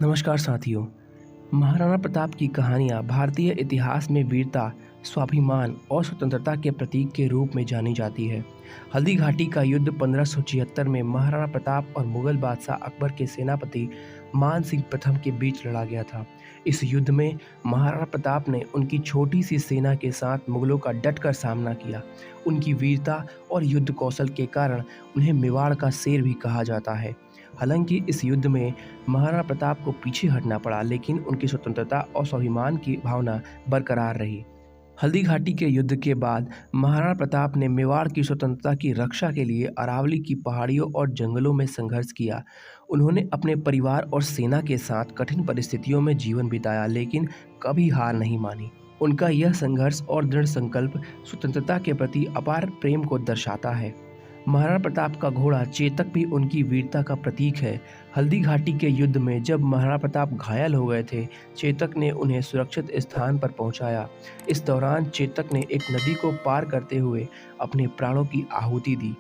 नमस्कार साथियों। महाराणा प्रताप की कहानियाँ भारतीय इतिहास में वीरता, स्वाभिमान और स्वतंत्रता के प्रतीक के रूप में जानी जाती है। हल्दी घाटी का युद्ध 1576 में महाराणा प्रताप और मुगल बादशाह अकबर के सेनापति मान सिंह प्रथम के बीच लड़ा गया था। इस युद्ध में महाराणा प्रताप ने उनकी छोटी सी सेना के साथ मुगलों का डटकर सामना किया। उनकी वीरता और युद्ध कौशल के कारण उन्हें मेवाड़ का शेर भी कहा जाता है। हालांकि इस युद्ध में महाराणा प्रताप को पीछे हटना पड़ा, लेकिन उनकी स्वतंत्रता और स्वाभिमान की भावना बरकरार रही। हल्दी घाटी के युद्ध के बाद महाराणा प्रताप ने मेवाड़ की स्वतंत्रता की रक्षा के लिए अरावली की पहाड़ियों और जंगलों में संघर्ष किया। उन्होंने अपने परिवार और सेना के साथ कठिन परिस्थितियों में जीवन बिताया, लेकिन कभी हार नहीं मानी। उनका यह संघर्ष और दृढ़ संकल्प स्वतंत्रता के प्रति अपार प्रेम को दर्शाता है। महाराणा प्रताप का घोड़ा चेतक भी उनकी वीरता का प्रतीक है। हल्दी घाटी के युद्ध में जब महाराणा प्रताप घायल हो गए थे, चेतक ने उन्हें सुरक्षित स्थान पर पहुंचाया। इस दौरान चेतक ने एक नदी को पार करते हुए अपने प्राणों की आहुति दी।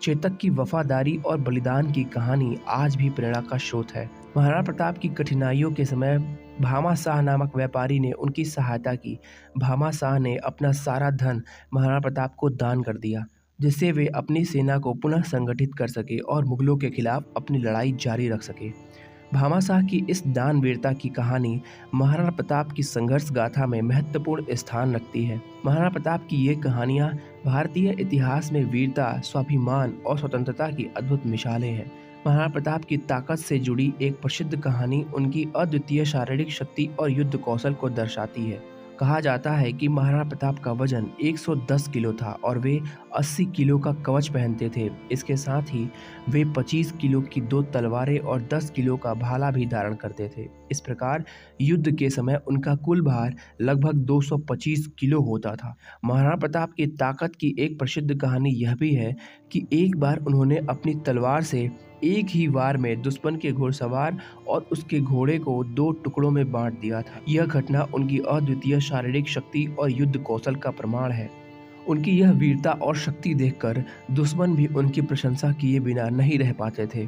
चेतक की वफादारी और बलिदान की कहानी आज भी प्रेरणा का स्रोत है। महाराणा प्रताप की कठिनाइयों के समय भामा शाह नामक व्यापारी ने उनकी सहायता की। भामा शाह ने अपना सारा धन महाराणा प्रताप को दान कर दिया, जिससे वे अपनी सेना को पुनः संगठित कर सके और मुगलों के खिलाफ अपनी लड़ाई जारी रख सके। भामा शाह की इस दानवीरता की कहानी महाराणा प्रताप की संघर्ष गाथा में महत्वपूर्ण स्थान रखती है। महाराणा प्रताप की ये कहानियाँ भारतीय इतिहास में वीरता, स्वाभिमान और स्वतंत्रता की अद्भुत मिसालें हैं। महाराणा प्रताप की ताकत से जुड़ी एक प्रसिद्ध कहानी उनकी अद्वितीय शारीरिक शक्ति और युद्ध कौशल को दर्शाती है। कहा जाता है कि महाराणा प्रताप का वजन 110 किलो था और वे 80 किलो का कवच पहनते थे। इसके साथ ही वे 25 किलो की 2 तलवारें और 10 किलो का भाला भी धारण करते थे। इस प्रकार युद्ध के समय उनका कुल भार लगभग 225 किलो होता था। महाराणा प्रताप की ताकत की एक प्रसिद्ध कहानी यह भी है कि एक बार उन्होंने अपनी तलवार से एक ही वार में दुश्मन के घुड़सवार और उसके घोड़े को 2 टुकड़ों में बांट दिया था। यह घटना उनकी अद्वितीय शारीरिक शक्ति और युद्ध कौशल का प्रमाण है। उनकी यह वीरता और शक्ति देखकर दुश्मन भी उनकी प्रशंसा किए बिना नहीं रह पाते थे।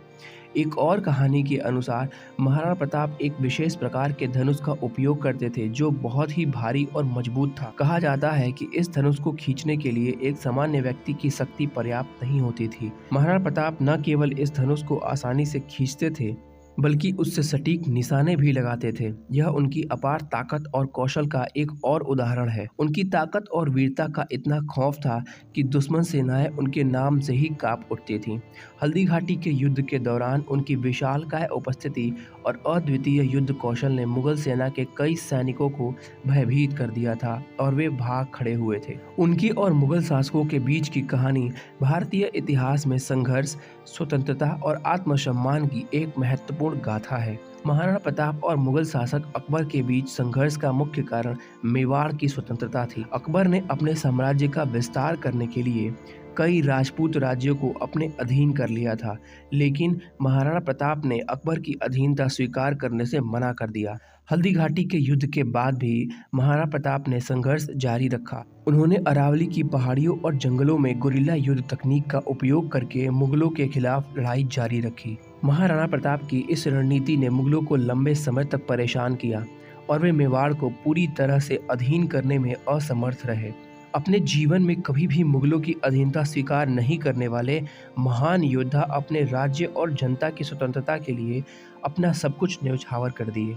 एक और कहानी के अनुसार महाराणा प्रताप एक विशेष प्रकार के धनुष का उपयोग करते थे, जो बहुत ही भारी और मजबूत था। कहा जाता है कि इस धनुष को खींचने के लिए एक सामान्य व्यक्ति की शक्ति पर्याप्त नहीं होती थी। महाराणा प्रताप न केवल इस धनुष को आसानी से खींचते थे, बल्कि उससे सटीक निशाने भी लगाते थे। यह उनकी अपार ताकत और कौशल का एक और उदाहरण है। उनकी ताकत और वीरता का इतना खौफ था कि दुश्मन सेनाएं उनके नाम से ही कांप उठती थीं। हल्दी घाटी के युद्ध के दौरान उनकी विशालकाय उपस्थिति और अद्वितीय युद्ध कौशल ने मुगल सेना के कई सैनिकों को भयभीत कर दिया था और वे भाग खड़े हुए थे। उनकी और मुगल शासकों के बीच की कहानी भारतीय इतिहास में संघर्ष, स्वतंत्रता और आत्मसम्मान की एक महत्वपूर्ण गाथा है। महाराणा प्रताप और मुगल शासक अकबर के बीच संघर्ष का मुख्य कारण मेवाड़ की स्वतंत्रता थी। अकबर ने अपने साम्राज्य का विस्तार करने के लिए कई राजपूत राज्यों को अपने अधीन कर लिया था, लेकिन महाराणा प्रताप ने अकबर की अधीनता स्वीकार करने से मना कर दिया। हल्दी घाटी के युद्ध के बाद भी महाराणा प्रताप ने संघर्ष जारी रखा। उन्होंने अरावली की पहाड़ियों और जंगलों में गुरिल्ला युद्ध तकनीक का उपयोग करके मुगलों के खिलाफ लड़ाई जारी रखी। महाराणा प्रताप की इस रणनीति ने मुगलों को लंबे समय तक परेशान किया और वे मेवाड़ को पूरी तरह से अधीन करने में असमर्थ रहे। अपने जीवन में कभी भी मुगलों की अधीनता स्वीकार नहीं करने वाले महान योद्धा अपने राज्य और जनता की स्वतंत्रता के लिए अपना सब कुछ न्यौछावर कर दिए।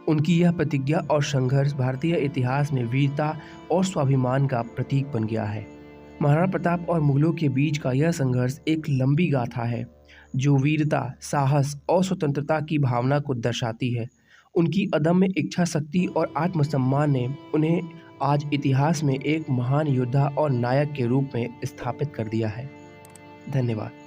उनकी यह प्रतिज्ञा और संघर्ष भारतीय इतिहास में वीरता और स्वाभिमान का प्रतीक बन गया है। महाराणा प्रताप और मुगलों के बीच का यह संघर्ष एक लंबी गाथा है, जो वीरता, साहस और स्वतंत्रता की भावना को दर्शाती है। उनकी अदम्य इच्छा शक्ति और आत्मसम्मान ने उन्हें आज इतिहास में एक महान योद्धा और नायक के रूप में स्थापित कर दिया है। धन्यवाद।